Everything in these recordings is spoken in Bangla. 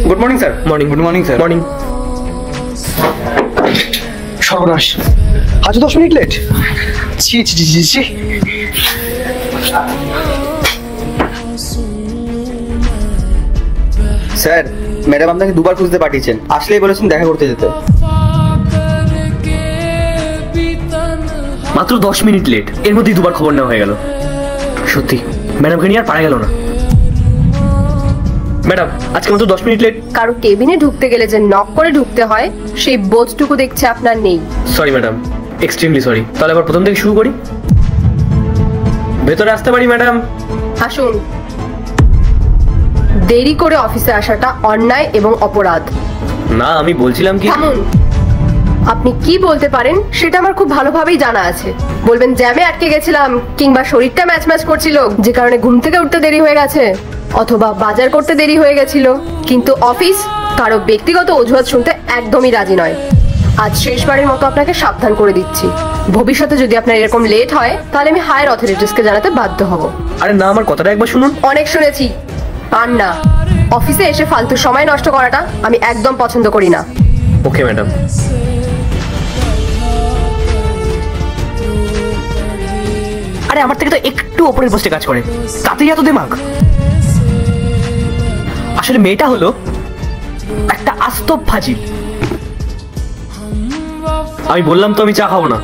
Good morning sir. Morning. Good morning sir. Morning. সর্বনাশ, আজ 10 মিনিট লেট। ছি ছি ছি ছি ছি। স্যার, ম্যাডাম আপনাকে দুবার খুঁজতে পাঠিয়েছেন, আসলেই বলেছেন দেখা করতে যেতে। মাত্র 10 মিনিট লেট, এর মধ্যেই দুবার খবর নেওয়া হয়ে গেল। সত্যি ম্যাডামকে নিয়ে আর পারা গেল না। ম্যাডাম, আজকে মাত্র 10 মিনিট লেট। কারো কেবিনে ঢুকতে গেলে যে নক করে ঢুকতে হয়, সেই বোধটুকু দেখছে আপনার নেই। Sorry madam, extremely sorry. তাহলে আবার প্রথম থেকে শুরু করি। ভেতরে আসতে পারি ম্যাডাম? আসুন। দেরি করে অফিসে আসাটা অন্যায় এবং অপরাধ। না, আমি বলছিলাম কি, থামুন। আপনি কি বলতে পারেন সেটা আমার খুব ভালোভাবেই জানা আছে। বলবেন জ্যামে আটকে গেছিলাম, কিংবা শরীরটা ম্যাচ ম্যাচ করছিল যে কারণে ঘুম থেকে উঠতে দেরি হয়ে গেছে, অথবা বাজার করতে দেরি হয়ে গেছিল। কিন্তু অফিস কারো ব্যক্তিগত অজুহাত শুনতে একদমই রাজি নয়। আজ শেষবারের মতো আপনাকে সাবধান করে দিচ্ছি, ভবিষ্যতে যদি আপনার এরকম লেট হয় তাহলে আমি হায়ার অথরিটিসকে জানাতে বাধ্য হব। আরে না, আমার কথাটা একবার শুনুন। অনেক শুনেছি, আর না। অফিসে এসে ফালতু সময় নষ্ট করাটা আমি একদম পছন্দ করি না। Okay madam. আরে আমার থেকে তো একটু ওপরের পোস্টে কাজ করে, তাতেই এত দিমাগ। আসলে মেয়েটা হলো একটা আস্ত ফাজিল। আমি বললাম তো আমি চা খাবো না।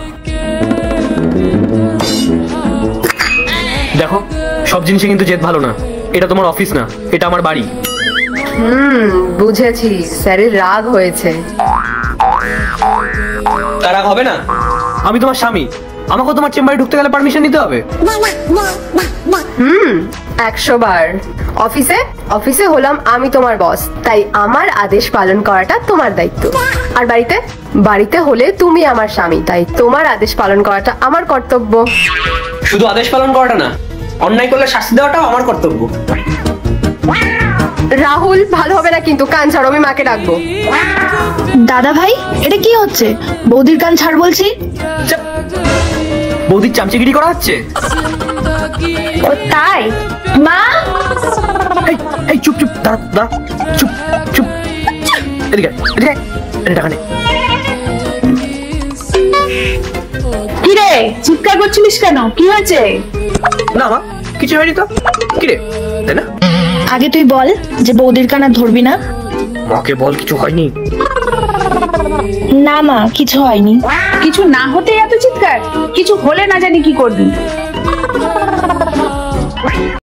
দেখো, সব জিনিসে কিন্তু জেদ ভালো না। এটা তোমার অফিস না, এটা আমার বাড়ি। বুঝেছি, স্যারের রাগ হয়েছে। তার রাগ হবে না? আমি তোমার স্বামী, আমাকে তোমার চেম্বারে ঢুকতে গেলে পারমিশন নিতে হবে। 100 বার। অফিসে হলাম আমি তোমার বস, তাই আমার আদেশ পালন করাটা তোমার দায়িত্ব। আর বাড়িতে হলে তুমি আমার স্বামী, তাই তোমার আদেশ পালন করাটা আমার কর্তব্য। শুধু আদেশ পালন করাটা না, অন্যায় করলে শাস্তি দেওয়াটাও আমার কর্তব্য। রাহুল, ভালো হবে না কিন্তু, কান ছাড়ো, আমি মাকে ডাকবো। দাদা ভাই, এটা কি হচ্ছে? বৌদির কান ছাড় বলছি। বৌদির চামচিগিরি করা হচ্ছে। ও তাই? মা, এই চুপ চুপ, দাঁড়া, চুপ চুপ। এদিকে টাকা নে। কি রে, চিৎকার করছিলিস কেন? কি হয়েছে? না মা, কিছু হয়নি তো। কি রে, তাই না? আগে তুই বল যে বৌদির কান আর ধরবি না। মাকে বল কিছু হয়নি। না মা, কিছু হয়নি। কিছু না হতে এত চিৎকার? কিছু হলে না জানি কি করবি।